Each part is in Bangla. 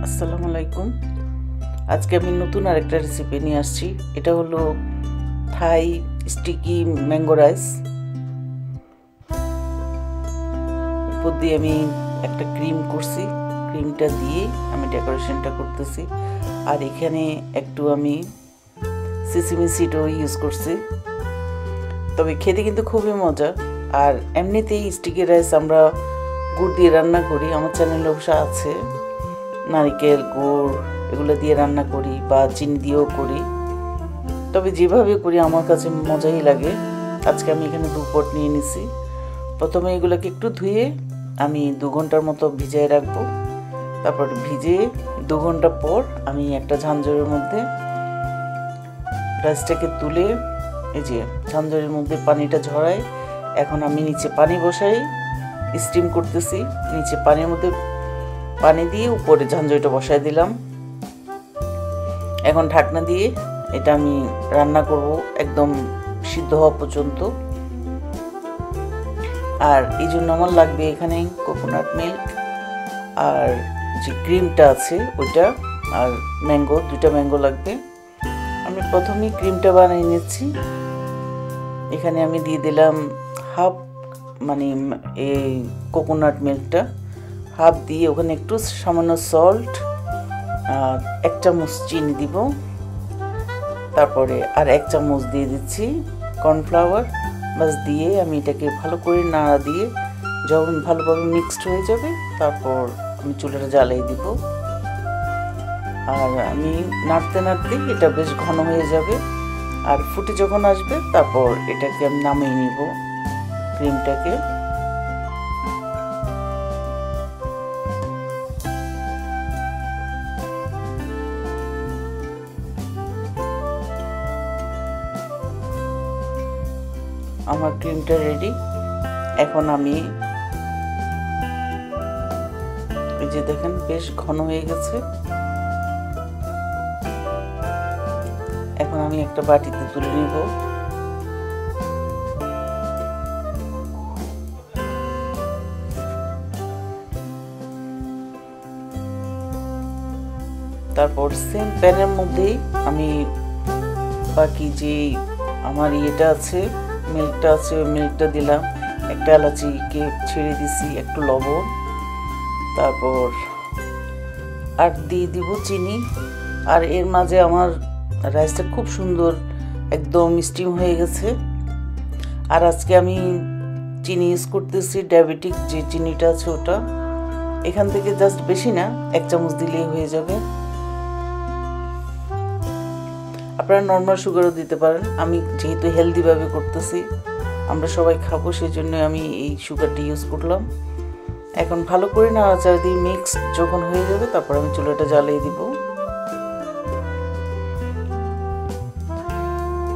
আসসালামু আলাইকুম। আজকে আমি নতুন আরেকটা রেসিপি নিয়ে আসছি। এটা হলো থাই স্টিকি ম্যাঙ্গো রাইস। উপর দিয়ে আমি একটা ক্রিম করছি, ক্রিমটা দিয়ে আমি ডেকোরেশনটা করতেছি। আর এখানে একটু আমি সিসিমি সিডও ইউজ করছি। তবে খেতে কিন্তু খুবই মজা। আর এমনিতেই স্টিকি রাইস আমরা গুড় দিয়ে রান্না করি, আমার চ্যানেলে অবশ্য আছে। নারকেল গুড় এগুলো দিয়ে রান্না করি বা চিনি দিয়েও করি, তবে যেভাবে করি আমার কাছে মজাই লাগে। আজকে আমি এখানে 2 পট নিয়ে নিছি। প্রথমে এগুলোকে একটু ধুয়ে আমি 2 ঘন্টার মতো ভিজিয়ে রাখবো। তারপর ভিজিয়ে 2 ঘন্টা পর আমি একটা ঝাঁঝরের মধ্যে রাইসটাকে তুলে এই যে ঝাঁঝরের মধ্যে পানিটা ঝরাই। এখন আমি নিচে পানি বসাই, স্টিম করতেছি। নিচে পানির মধ্যে পানি দিয়ে উপরে ঝাঁঝরিটা বসাই দিলাম। এখন ঢাকনা দিয়ে এটা আমি রান্না করব একদম সিদ্ধ হওয়া পর্যন্ত। আর এই জন্য আমার লাগবে এখানে কোকোনাট মিল্ক আর যে ক্রিমটা আছে ওইটা, আর ম্যাঙ্গো, 2টা ম্যাঙ্গো লাগবে। আমি প্রথমেই ক্রিমটা বানিয়ে নিচ্ছি। এখানে আমি দিয়ে দিলাম হাফ, মানে এই কোকোনাট মিল্কটা হাফ দিয়ে ওখানে একটু সামান্য সল্ট আর 1 চামচ চিনি দিব। তারপরে আর 1 চামচ দিয়ে দিচ্ছি কর্নফ্লাওয়ার। বাস দিয়ে আমি এটাকে ভালো করে নাড়া দিয়ে যখন ভালোভাবে মিক্সড হয়ে যাবে তারপর আমি চুলাটা জ্বালিয়ে দিব। আর আমি নাড়তে নাড়তে এটা বেশ ঘন হয়ে যাবে। আর ফুটে যখন আসবে তারপর এটাকে আমি নামিয়ে নিব ক্রিমটাকে। আমার ক্রিমটা রেডি। এখন আমি এই যে দেখেন বেশ ঘন হয়ে গেছে। এখন আমি একটা বাটিতে তুলে নিব। তারপর সেম প্যানের মধ্যেই আমি বাকি যে আমার ইয়েটা আছে, মিল্কটা আছে, ওই মিল্কটা দিলাম। একটা এলাচিকে ছেড়ে দিছি, একটু লবণ, তারপর আর দিয়ে দিব চিনি। আর এর মাঝে আমার রাইসটা খুব সুন্দর একদম স্টিম হয়ে গেছে। আর আজকে আমি চিনি ইউজ করতেছি, ডায়াবেটিক যে চিনিটা আছে ওটা। এখান থেকে জাস্ট বেশি না, 1 চামচ দিলেই হয়ে যাবে। আপনারা নর্মাল সুগারও দিতে পারেন। আমি যেহেতু হেলদিভাবে করতেছি, আমরা সবাই খাবো, সেই জন্য আমি এই সুগারটি ইউজ করলাম। এখন ভালো করে নাড়াচাড়া দিয়ে মিক্স যখন হয়ে যাবে তারপর আমি চুলাটা জ্বালিয়ে দিব।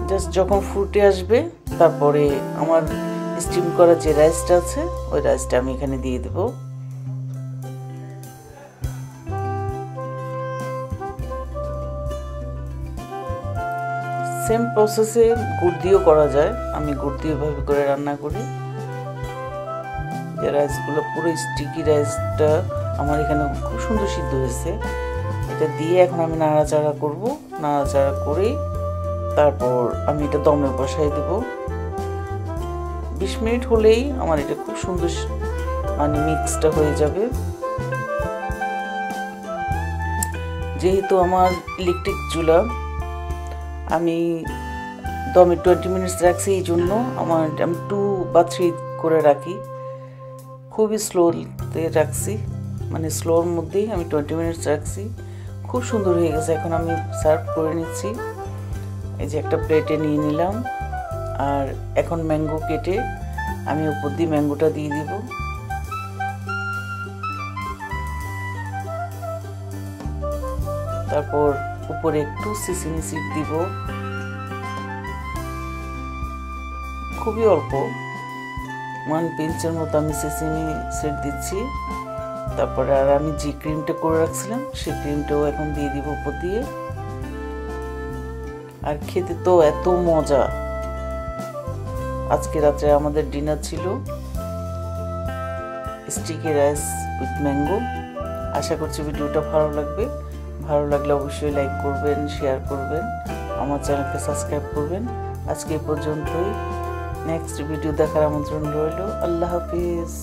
জাস্ট যখন ফুটে আসবে তারপরে আমার স্টিম করা যে রাইসটা আছে ওই রাইসটা আমি এখানে দিয়ে দেব। সেম প্রসেসে গুড় দিয়েও করা যায়। আমি গুড় দিয়ে এভাবে করে রান্না করি। যে রাইসগুলো পুরো স্টিকি রাইসটা আমার এখানে খুব সুন্দর সিদ্ধ হয়েছে। এটা দিয়ে এখন আমি নাড়াচাড়া করব। নাড়াচাড়া করে তারপর আমি এটা দমে বসাই দেব। 20 মিনিট হলেই আমার এটা খুব সুন্দর মানে মিক্সটা হয়ে যাবে। যেহেতু আমার ইলেকট্রিক চুলা, আমি দমে 20 মিনিটস রাখছি, এই জন্য আমি 2 বা 3 করে রাখি। খুবই স্লোতে রাখছি, মানে স্লোর মধ্যেই আমি 20 মিনিটস রাখছি। খুব সুন্দর হয়ে গেছে। এখন আমি সার্ভ করে নিচ্ছি। এই যে একটা প্লেটে নিয়ে নিলাম। আর এখন ম্যাঙ্গো কেটে আমি উপর দিয়ে ম্যাঙ্গোটা দিয়ে দিব। তারপর উপরে একটু সিসিমি সিড দিব, খুবই অল্প, 1 পিঞ্চের মতো আমি সিসিমি সিড দিচ্ছি। তারপরে আর আমি যে ক্রিমটা করে রাখছিলাম সেই ক্রিমটাও এখন দিয়ে দিব উপর দিয়ে। আর খেতে তো এত মজা। আজকে রাতে আমাদের ডিনার ছিল স্টিকি রাইস উইথ ম্যাঙ্গো। আশা করছি ভিডিওটা ভালো লাগবে। ভালো লাগলে অবশ্যই লাইক করবেন, শেয়ার করবেন, আমার চ্যানেলকে সাবস্ক্রাইব করবেন। আজকে এই পর্যন্তই। নেক্সট ভিডিও দেখার আমন্ত্রণ রইল। আল্লাহ হাফিজ।